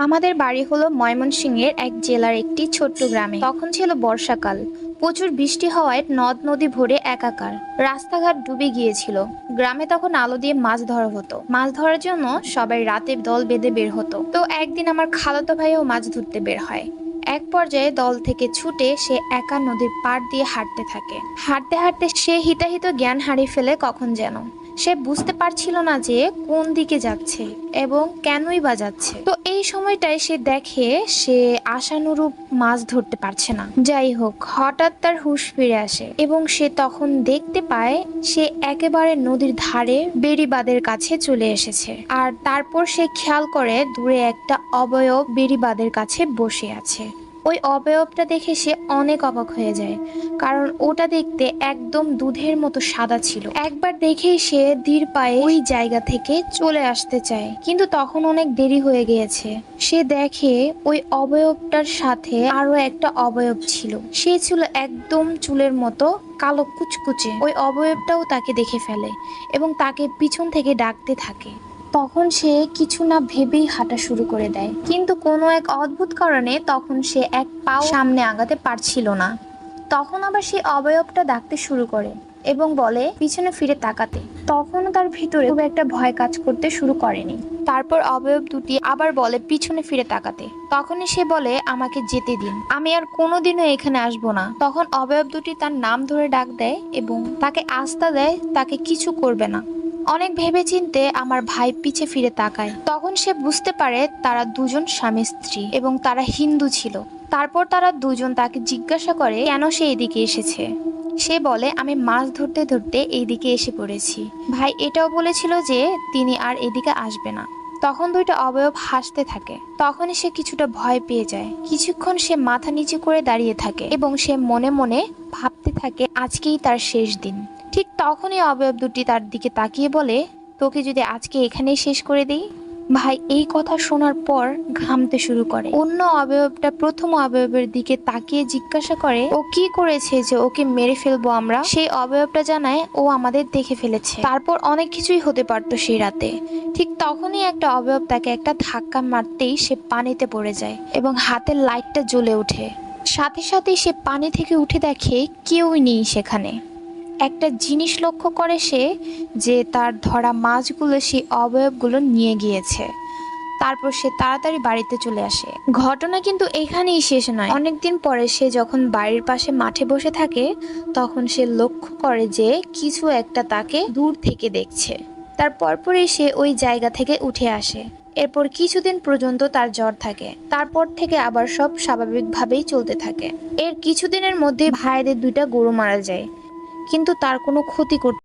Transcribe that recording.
আমাদের বাড়ি হলো ময়মনসিংহের এক জেলার একটি ছোট্ট গ্রামে। তখন ছিল বর্ষাকাল। প্রচুর বৃষ্টি হওয়ায় নদ নদী ভরে একাকার। রাস্তাঘাট ডুবে গিয়েছিল। গ্রামে তখন আলো দিয়ে মাছ ধরা হতো। মাছ ধরার জন্য সবাই রাতে দল বেঁধে বের হতো। তো একদিন আমার খালাতো ভাইও মাছ ধরতে বের হয়। এক পর্যায়ে দল থেকে ছুটে সে একা নদীর পাড় দিয়ে হাঁটতে থাকে। হাঁটতে হাঁটতে সে হিতাহিত জ্ঞান হারিয়ে ফেলে কখন যেন। সে বুঝতে পারছিল না যে কোন দিকে যাচ্ছে এবং কেনই বা যাচ্ছে। তো এই সময়টায় সে দেখে সে আশানুরূপ মাছ ধরতে পারছে না। যাই হোক, হঠাৎ তার হুঁশ ফিরে আসে এবং সে তখন দেখতে পায় সে একেবারে নদীর ধারে বেড়িবাঁধের কাছে চলে এসেছে। আর তারপর সে খেয়াল করে দূরে একটা অবয়ব বেড়িবাঁধের কাছে বসে আছে। ওই অবয়বটা দেখে সে অনেক অবাক হয়ে যায়, কারণ ওটা দেখতে একদম দুধের মতো সাদা ছিল। একবার দেখেই সে ধীর পায়ে ওই জায়গা থেকে চলে আসতে চায়, কিন্তু তখন অনেক দেরি হয়ে গিয়েছে। সে দেখে ওই অবয়বটার সাথে আরো একটা অবয়ব ছিল। সে ছিল একদম চুলের মতো কালো কুচকুচে। ওই অবয়বটাও তাকে দেখে ফেলে এবং তাকে পিছন থেকে ডাকতে থাকে। তখন সে কিছু না ভেবেই হাঁটা শুরু করে দেয়, কিন্তু কোনো এক অদ্ভুত কারণে তখন সে এক পাও সামনে আগাতে পারছিল না। তখন আবার সেই অবয়বটা ডাকতে শুরু করে এবং বলে পিছনে ফিরে তাকাতে। তখনও তার ভিতরে খুব একটা ভয় কাজ করতে শুরু করেনি। তারপর অবয়ব দুটি আবার বলে পিছনে ফিরে তাকাতে। তখনই সে বলে আমাকে যেতে দিন, আমি আর কোনোদিনও এখানে আসবো না। তখন অবয়ব দুটি তার নাম ধরে ডাক দেয় এবং তাকে আস্থা দেয় তাকে কিছু করবে না। অনেক ভেবেচিন্তে আমার ভাই পিছে ফিরে তাকায়। তখন সে বুঝতে পারে তারা দুজন স্বামী স্ত্রী এবং তারা হিন্দু ছিল। তারপর তারা দুজন তাকে জিজ্ঞাসা করে কেন সে এদিকে এসেছে। সে বলে আমি মাছ ধরতে ধরতে এইদিকে এসে পড়েছি। ভাই এটাও বলেছিল যে তিনি আর এদিকে আসবে না। তখন দুইটা অবয়ব হাসতে থাকে। তখনই সে কিছুটা ভয় পেয়ে যায়। কিছুক্ষণ সে মাথা নিচু করে দাঁড়িয়ে থাকে এবং সে মনে মনে ভাবতে থাকে আজকেই তার শেষ দিন। ঠিক তখনই অবয়ব দুটি তার দিকে তাকিয়ে বলে তোকে যদি আজকে এখানেই শেষ করে দিই। ভাই এই কথা শোনার পর ঘামতে শুরু করে। অন্য অবয়বটা প্রথম অবয়বের দিকে তাকিয়ে জিজ্ঞাসা করে ও কি করেছে যে ওকে মেরে ফেলবো আমরা। সেই অবয়বটা জানায় ও আমাদের দেখে ফেলেছে। তারপর অনেক কিছুই হতে পারতো সেই রাতে। ঠিক তখনই একটা অবয়ব তাকে একটা ধাক্কা মারতেই সে পানিতে পড়ে যায় এবং হাতের লাইটটা জ্বলে ওঠে। সাথে সাথে সে পানি থেকে উঠে দেখে কেউই নেই সেখানে। একটা জিনিস লক্ষ্য করে সে যে তার ধরা মাছগুলো সেই অবয়বগুলো নিয়ে গিয়েছে। তারপর সে তাড়াতাড়ি বাড়িতে চলে আসে। ঘটনা কিন্তু এখানেই শেষ নয়। অনেকদিন পরে সে যখন বাড়ির পাশে মাঠে বসে থাকে তখন সে লক্ষ্য করে যে কিছু একটা তাকে দূর থেকে দেখছে। তার পরপরই সে ওই জায়গা থেকে উঠে আসে। এরপর কিছুদিন পর্যন্ত তার জ্বর থাকে। তারপর থেকে আবার সব স্বাভাবিকভাবেই চলতে থাকে। এর কিছুদিনের মধ্যে ভাইদের দুইটা গরু মারা যায়, কিন্তু তার কোনো ক্ষতি করতে